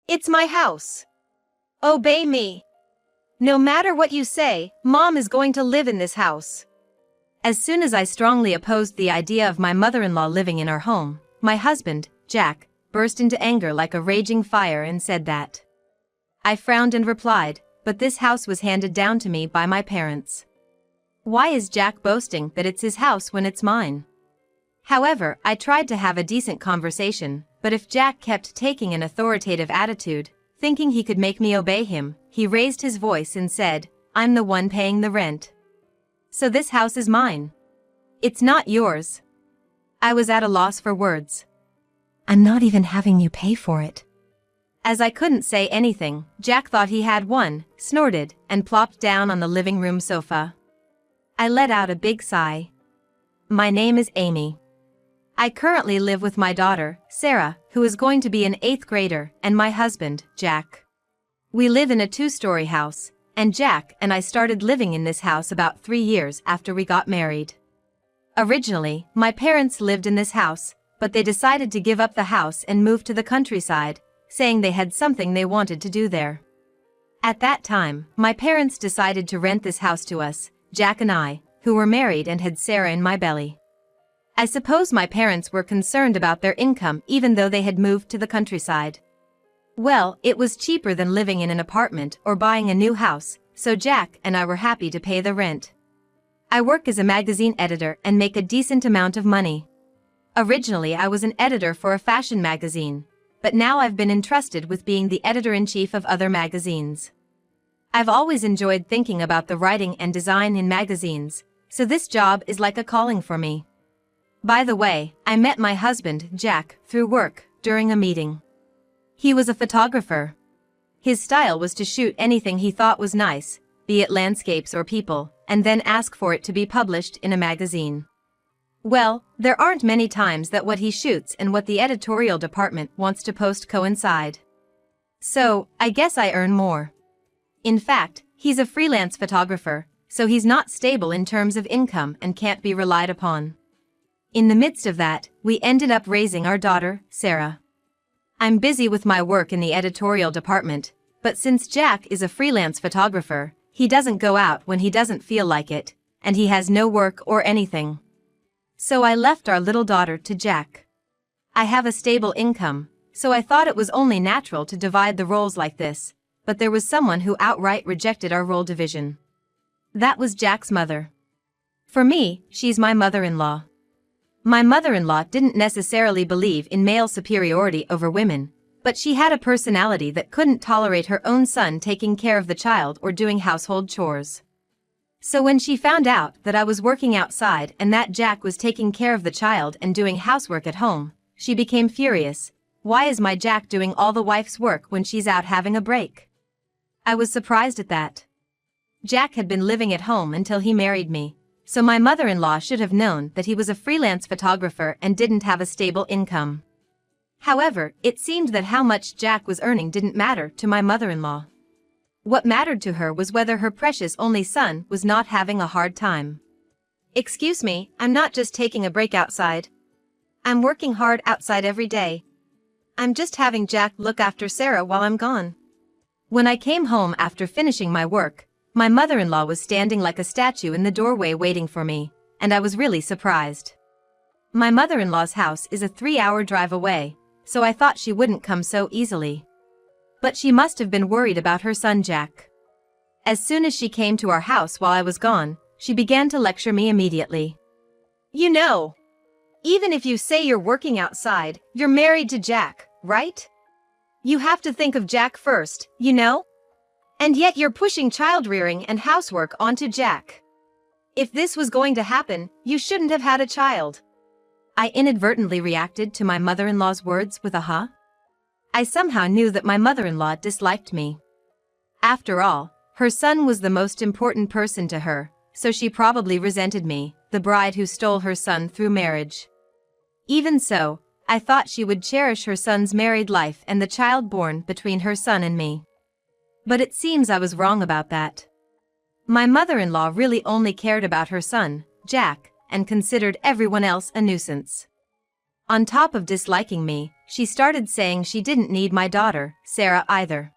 It's my house. Obey me. No matter what you say, Mom is going to live in this house. As soon as I strongly opposed the idea of my mother-in-law living in our home, my husband, Jack, burst into anger like a raging fire and said that. I frowned and replied, but this house was handed down to me by my parents. Why is Jack boasting that it's his house when it's mine? However, I tried to have a decent conversation, but if Jack kept taking an authoritative attitude, thinking he could make me obey him, he raised his voice and said, I'm the one paying the rent. So this house is mine. It's not yours. I was at a loss for words. I'm not even having you pay for it. As I couldn't say anything, Jack thought he had one, snorted, and plopped down on the living room sofa. I let out a big sigh. My name is Amy. I currently live with my daughter, Sarah, who is going to be an 8th grader, and my husband, Jack. We live in a 2-story house, and Jack and I started living in this house about 3 years after we got married. Originally, my parents lived in this house, but they decided to give up the house and move to the countryside, saying they had something they wanted to do there. At that time, my parents decided to rent this house to us, Jack and I, who were married and had Sarah in my belly. I suppose my parents were concerned about their income even though they had moved to the countryside. Well, it was cheaper than living in an apartment or buying a new house, so Jack and I were happy to pay the rent. I work as a magazine editor and make a decent amount of money. Originally I was an editor for a fashion magazine, but now I've been entrusted with being the editor-in-chief of other magazines. I've always enjoyed thinking about the writing and design in magazines, so this job is like a calling for me. By the way, I met my husband, Jack, through work, during a meeting. He was a photographer. His style was to shoot anything he thought was nice, be it landscapes or people, and then ask for it to be published in a magazine. Well, there aren't many times that what he shoots and what the editorial department wants to post coincide. So, I guess I earn more. In fact, he's a freelance photographer, so he's not stable in terms of income and can't be relied upon. In the midst of that, we ended up raising our daughter, Sarah. I'm busy with my work in the editorial department, but since Jack is a freelance photographer, he doesn't go out when he doesn't feel like it, and he has no work or anything. So I left our little daughter to Jack. I have a stable income, so I thought it was only natural to divide the roles like this, but there was someone who outright rejected our role division. That was Jack's mother. For me, she's my mother-in-law. My mother-in-law didn't necessarily believe in male superiority over women, but she had a personality that couldn't tolerate her own son taking care of the child or doing household chores. So when she found out that I was working outside and that Jack was taking care of the child and doing housework at home, she became furious. Why is my Jack doing all the wife's work when she's out having a break? I was surprised at that. Jack had been living at home until he married me, so my mother-in-law should have known that he was a freelance photographer and didn't have a stable income. However, it seemed that how much Jack was earning didn't matter to my mother-in-law. What mattered to her was whether her precious only son was not having a hard time. Excuse me, I'm not just taking a break outside. I'm working hard outside every day. I'm just having Jack look after Sarah while I'm gone. When I came home after finishing my work, my mother-in-law was standing like a statue in the doorway waiting for me, and I was really surprised. My mother-in-law's house is a 3-hour drive away, so I thought she wouldn't come so easily. But she must have been worried about her son Jack. As soon as she came to our house while I was gone, she began to lecture me immediately. You know, even if you say you're working outside, you're married to Jack, right? You have to think of Jack first, you know? And yet you're pushing child-rearing and housework onto Jack. If this was going to happen, you shouldn't have had a child. I inadvertently reacted to my mother-in-law's words with a huh? I somehow knew that my mother-in-law disliked me. After all, her son was the most important person to her, so she probably resented me, the bride who stole her son through marriage. Even so, I thought she would cherish her son's married life and the child born between her son and me. But it seems I was wrong about that. My mother-in-law really only cared about her son, Jack, and considered everyone else a nuisance. On top of disliking me, she started saying she didn't need my daughter, Sarah, either.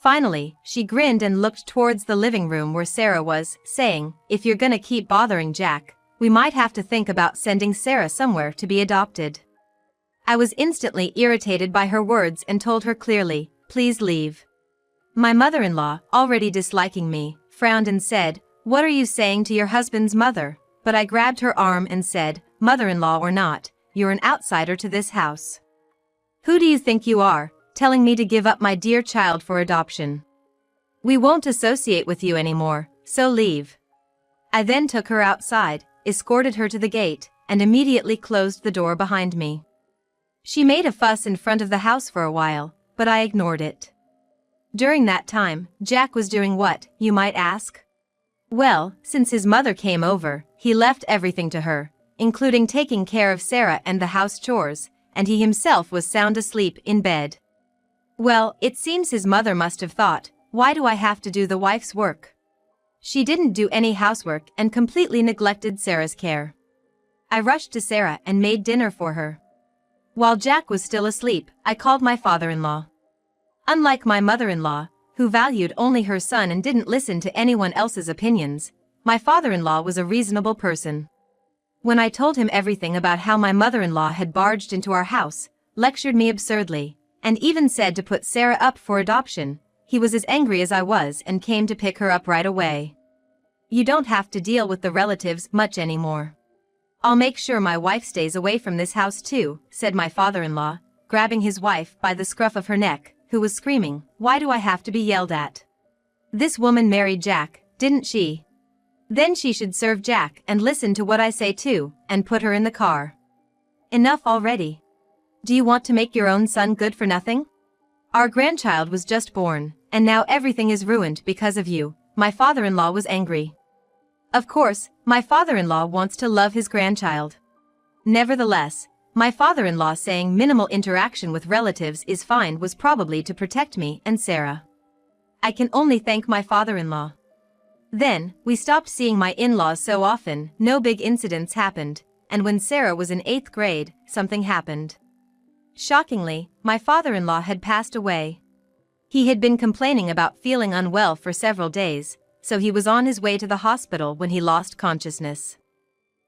Finally, she grinned and looked towards the living room where Sarah was, saying, "If you're gonna keep bothering Jack, we might have to think about sending Sarah somewhere to be adopted." I was instantly irritated by her words and told her clearly, "Please leave." My mother-in-law, already disliking me, frowned and said, "What are you saying to your husband's mother?" But I grabbed her arm and said, "Mother-in-law or not, you're an outsider to this house. Who do you think you are, telling me to give up my dear child for adoption? We won't associate with you anymore, so leave." I then took her outside, escorted her to the gate, and immediately closed the door behind me. She made a fuss in front of the house for a while, but I ignored it. During that time, Jack was doing what, you might ask? Well, since his mother came over, he left everything to her, including taking care of Sarah and the house chores, and he himself was sound asleep in bed. Well, it seems his mother must have thought, why do I have to do the wife's work? She didn't do any housework and completely neglected Sarah's care. I rushed to Sarah and made dinner for her. While Jack was still asleep, I called my father-in-law. Unlike my mother-in-law, who valued only her son and didn't listen to anyone else's opinions, my father-in-law was a reasonable person. When I told him everything about how my mother-in-law had barged into our house, lectured me absurdly, and even said to put Sarah up for adoption, he was as angry as I was and came to pick her up right away. "You don't have to deal with the relatives much anymore. I'll make sure my wife stays away from this house too," said my father-in-law, grabbing his wife by the scruff of her neck, who was screaming, "Why do I have to be yelled at? This woman married Jack, didn't she? Then she should serve Jack and listen to what I say too, and put her in the car. Enough already. Do you want to make your own son good for nothing? Our grandchild was just born, and now everything is ruined because of you." My father-in-law was angry. Of course, my father-in-law wants to love his grandchild. Nevertheless, my father-in-law saying minimal interaction with relatives is fine was probably to protect me and Sarah. I can only thank my father-in-law. Then, we stopped seeing my in-laws so often, no big incidents happened, and when Sarah was in 8th grade, something happened. Shockingly, my father-in-law had passed away. He had been complaining about feeling unwell for several days, so he was on his way to the hospital when he lost consciousness.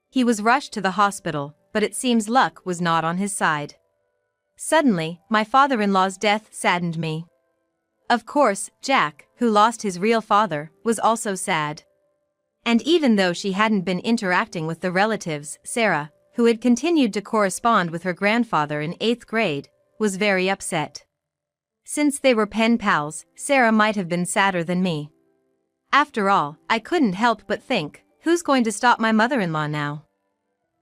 He was rushed to the hospital, but it seems luck was not on his side. Suddenly, my father-in-law's death saddened me. Of course, Jack, who lost his real father, was also sad. And even though she hadn't been interacting with the relatives, Sarah, who had continued to correspond with her grandfather in 8th grade, was very upset. Since they were pen pals, Sarah might have been sadder than me. After all, I couldn't help but think, who's going to stop my mother-in-law now?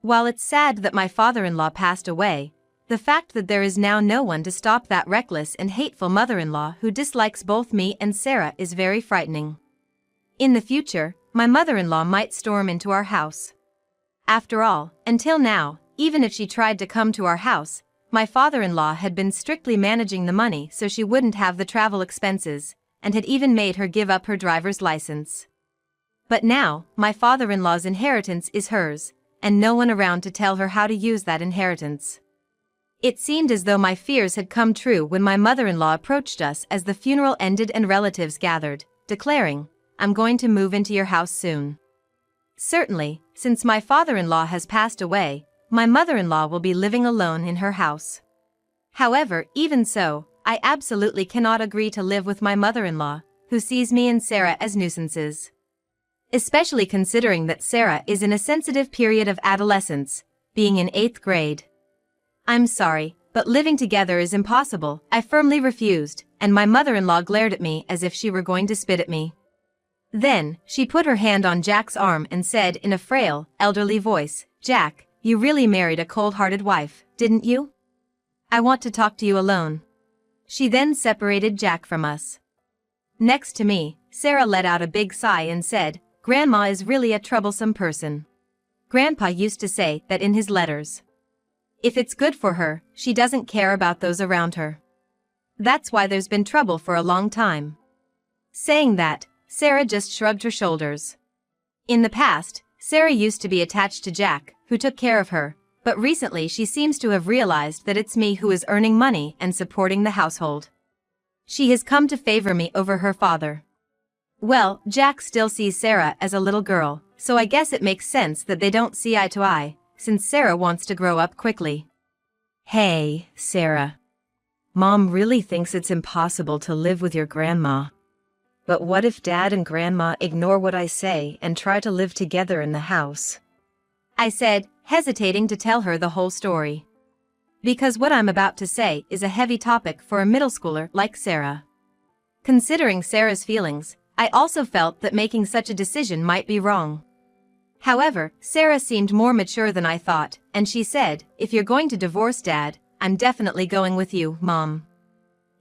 While it's sad that my father-in-law passed away, the fact that there is now no one to stop that reckless and hateful mother-in-law who dislikes both me and Sarah is very frightening. In the future, my mother-in-law might storm into our house. After all, until now, even if she tried to come to our house, my father-in-law had been strictly managing the money so she wouldn't have the travel expenses, and had even made her give up her driver's license. But now, my father-in-law's inheritance is hers, and no one around to tell her how to use that inheritance. It seemed as though my fears had come true when my mother-in-law approached us as the funeral ended and relatives gathered, declaring, "I'm going to move into your house soon." Certainly, since my father-in-law has passed away, my mother-in-law will be living alone in her house. However, even so, I absolutely cannot agree to live with my mother-in-law, who sees me and Sarah as nuisances. Especially considering that Sarah is in a sensitive period of adolescence, being in 8th grade. "I'm sorry, but living together is impossible," I firmly refused, and my mother-in-law glared at me as if she were going to spit at me. Then, she put her hand on Jack's arm and said in a frail, elderly voice, "Jack, you really married a cold-hearted wife, didn't you? I want to talk to you alone." She then separated Jack from us. Next to me, Sarah let out a big sigh and said, "Grandma is really a troublesome person. Grandpa used to say that in his letters. If it's good for her, she doesn't care about those around her. That's why there's been trouble for a long time." Saying that, Sarah just shrugged her shoulders. In the past, Sarah used to be attached to Jack, who took care of her, but recently she seems to have realized that it's me who is earning money and supporting the household. She has come to favor me over her father. Well, Jack still sees Sarah as a little girl, so I guess it makes sense that they don't see eye to eye, since Sarah wants to grow up quickly. Hey, Sarah. Mom really thinks it's impossible to live with your grandma. But what if Dad and Grandma ignore what I say and try to live together in the house? I said, hesitating to tell her the whole story. Because what I'm about to say is a heavy topic for a middle schooler like Sarah. Considering Sarah's feelings, I also felt that making such a decision might be wrong. However, Sarah seemed more mature than I thought, and she said, if you're going to divorce Dad, I'm definitely going with you, Mom.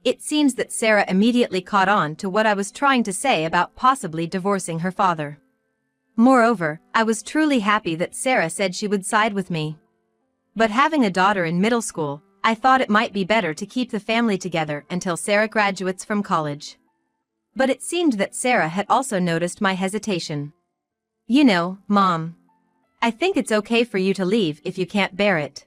It seems that Sarah immediately caught on to what I was trying to say about possibly divorcing her father. Moreover, I was truly happy that Sarah said she would side with me. But having a daughter in middle school, I thought it might be better to keep the family together until Sarah graduates from college. But it seemed that Sarah had also noticed my hesitation. You know, Mom. I think it's okay for you to leave if you can't bear it.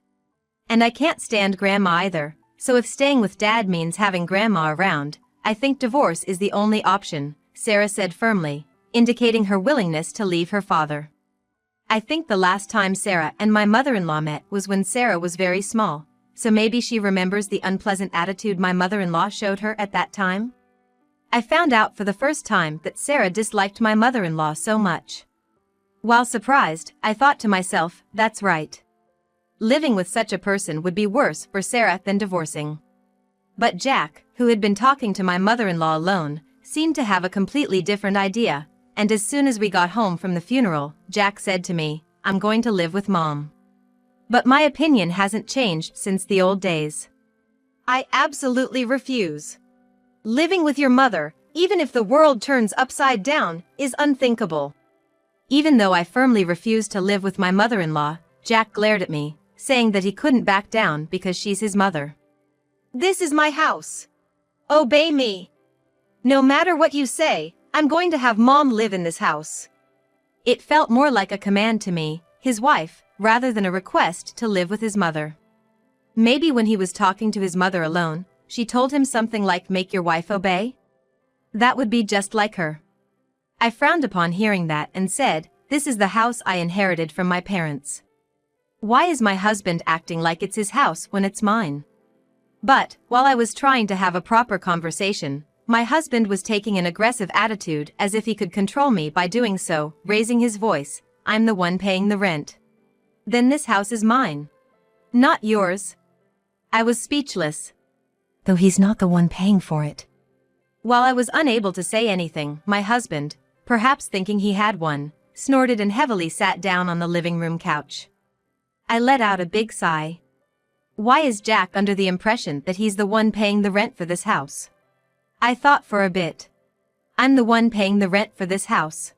And I can't stand Grandma either, so if staying with Dad means having Grandma around, I think divorce is the only option, Sarah said firmly, indicating her willingness to leave her father. I think the last time Sarah and my mother-in-law met was when Sarah was very small, so maybe she remembers the unpleasant attitude my mother-in-law showed her at that time? I found out for the first time that Sarah disliked my mother-in-law so much. While surprised, I thought to myself, that's right. Living with such a person would be worse for Sarah than divorcing. But Jack, who had been talking to my mother-in-law alone, seemed to have a completely different idea, and as soon as we got home from the funeral, Jack said to me, I'm going to live with Mom. But my opinion hasn't changed since the old days. I absolutely refuse. Living with your mother, even if the world turns upside down, is unthinkable. Even though I firmly refused to live with my mother-in-law, Jack glared at me, saying that he couldn't back down because she's his mother. This is my house. Obey me. No matter what you say, I'm going to have Mom live in this house. It felt more like a command to me, his wife, rather than a request to live with his mother. Maybe when he was talking to his mother alone, she told him something like make your wife obey? That would be just like her. I frowned upon hearing that and said, this is the house I inherited from my parents. Why is my husband acting like it's his house when it's mine? But, while I was trying to have a proper conversation, my husband was taking an aggressive attitude as if he could control me by doing so, raising his voice, I'm the one paying the rent. Then this house is mine. Not yours. I was speechless. Though he's not the one paying for it. While I was unable to say anything, my husband, perhaps thinking he had one, snorted and heavily sat down on the living room couch. I let out a big sigh. Why is Jack under the impression that he's the one paying the rent for this house? I thought for a bit. I'm the one paying the rent for this house.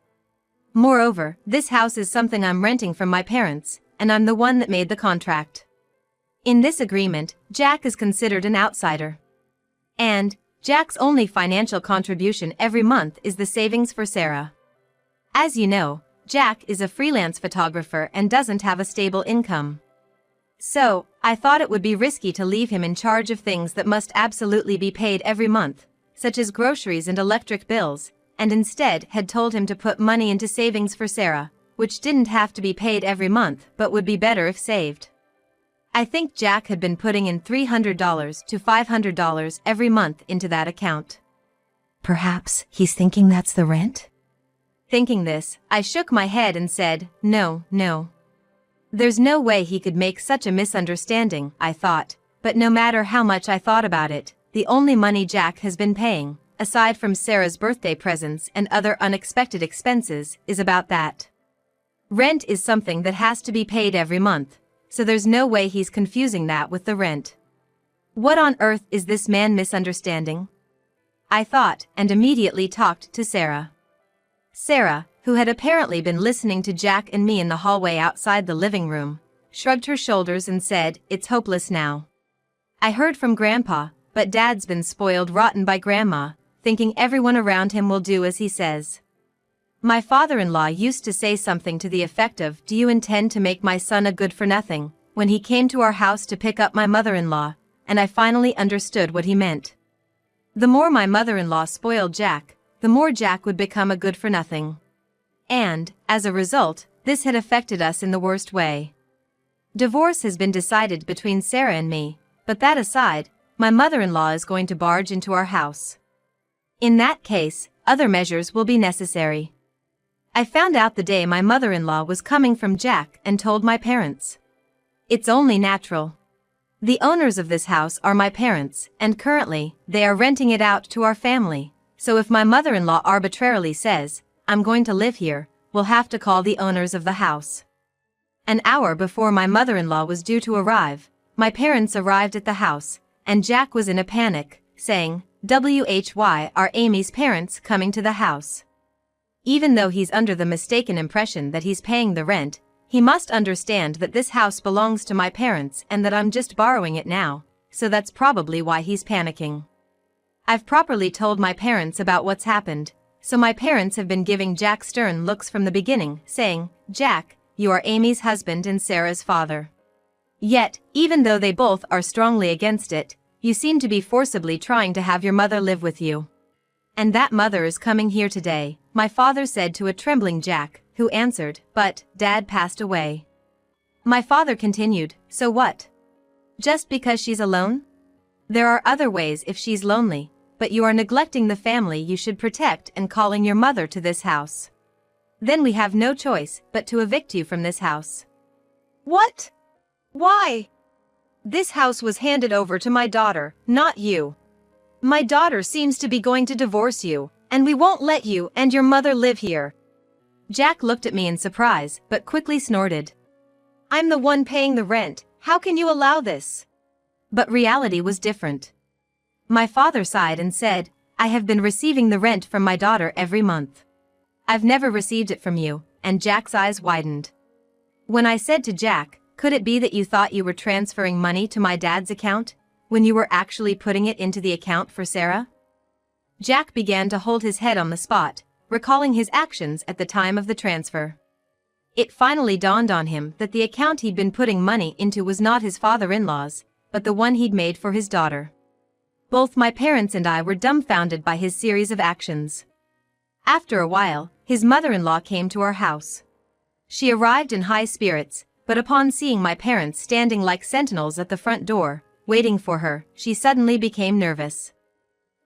Moreover, this house is something I'm renting from my parents, and I'm the one that made the contract. In this agreement, Jack is considered an outsider. And, Jack's only financial contribution every month is the savings for Sarah. As you know, Jack is a freelance photographer and doesn't have a stable income. So, I thought it would be risky to leave him in charge of things that must absolutely be paid every month, such as groceries and electric bills, and instead had told him to put money into savings for Sarah, which didn't have to be paid every month but would be better if saved. I think Jack had been putting in $300 to $500 every month into that account. Perhaps he's thinking that's the rent? Thinking this, I shook my head and said, no. There's no way he could make such a misunderstanding, I thought, but no matter how much I thought about it, the only money Jack has been paying, aside from Sarah's birthday presents and other unexpected expenses, is about that. Rent is something that has to be paid every month, so there's no way he's confusing that with the rent. What on earth is this man misunderstanding? I thought, and immediately talked to Sarah. Sarah, who had apparently been listening to Jack and me in the hallway outside the living room, shrugged her shoulders and said, it's hopeless now. I heard from Grandpa, but Dad's been spoiled rotten by Grandma, thinking everyone around him will do as he says. My father-in-law used to say something to the effect of, do you intend to make my son a good-for-nothing, when he came to our house to pick up my mother-in-law, and I finally understood what he meant. The more my mother-in-law spoiled Jack, the more Jack would become a good-for-nothing. And, as a result, this had affected us in the worst way. Divorce has been decided between Sarah and me, but that aside, my mother-in-law is going to barge into our house. In that case, other measures will be necessary. I found out the day my mother-in-law was coming from Jack and told my parents. It's only natural. The owners of this house are my parents, and currently, they are renting it out to our family, so if my mother-in-law arbitrarily says, "I'm going to live here," we'll have to call the owners of the house. An hour before my mother-in-law was due to arrive, my parents arrived at the house, and Jack was in a panic, saying, "Why are Amy's parents coming to the house?" Even though he's under the mistaken impression that he's paying the rent, he must understand that this house belongs to my parents and that I'm just borrowing it now, so that's probably why he's panicking. I've properly told my parents about what's happened, so my parents have been giving Jack stern looks from the beginning, saying, "Jack, you are Amy's husband and Sarah's father." Yet, even though they both are strongly against it, you seem to be forcibly trying to have your mother live with you. "And that mother is coming here today," my father said to a trembling Jack, who answered, "But, Dad passed away." My father continued, "So what? Just because she's alone? There are other ways if she's lonely, but you are neglecting the family you should protect and calling your mother to this house. Then we have no choice but to evict you from this house." "What? Why? This house was handed over to my daughter, not you. My daughter seems to be going to divorce you, and we won't let you and your mother live here." Jack looked at me in surprise, but quickly snorted. "I'm the one paying the rent, how can you allow this?" But reality was different. My father sighed and said, "I have been receiving the rent from my daughter every month. I've never received it from you," and Jack's eyes widened. When I said to Jack, "Could it be that you thought you were transferring money to my dad's account, when you were actually putting it into the account for Sarah?" Jack began to hold his head on the spot, recalling his actions at the time of the transfer. It finally dawned on him that the account he'd been putting money into was not his father-in-law's, but the one he'd made for his daughter. Both my parents and I were dumbfounded by his series of actions. After a while, his mother-in-law came to our house. She arrived in high spirits, but upon seeing my parents standing like sentinels at the front door, waiting for her, she suddenly became nervous.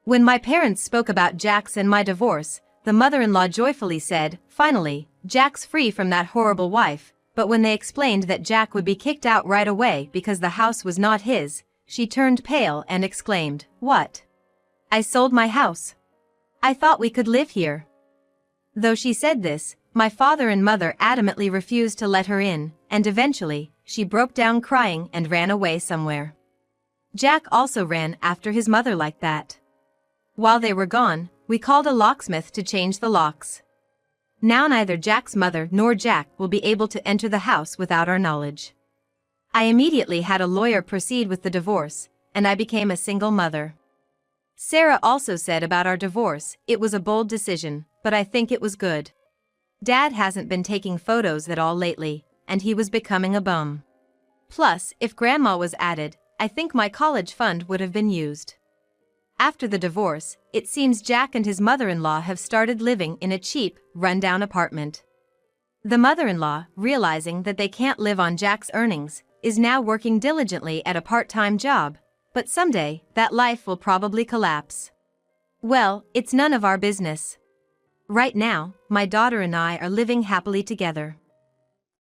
When my parents spoke about Jack's and my divorce, the mother-in-law joyfully said, "Finally, Jack's free from that horrible wife," but when they explained that Jack would be kicked out right away because the house was not his, she turned pale and exclaimed, "What? I sold my house. I thought we could live here." Though she said this, my father and mother adamantly refused to let her in, and eventually, she broke down crying and ran away somewhere. Jack also ran after his mother like that. While they were gone, we called a locksmith to change the locks. Now neither Jack's mother nor Jack will be able to enter the house without our knowledge. I immediately had a lawyer proceed with the divorce, and I became a single mother. Sarah also said about our divorce, "It was a bold decision, but I think it was good. Dad hasn't been taking photos at all lately, and he was becoming a bum. Plus, if Grandma was added, I think my college fund would have been used." After the divorce, it seems Jack and his mother-in-law have started living in a cheap, run-down apartment. The mother-in-law, realizing that they can't live on Jack's earnings, is now working diligently at a part-time job, but someday, that life will probably collapse. Well, it's none of our business. Right now, my daughter and I are living happily together.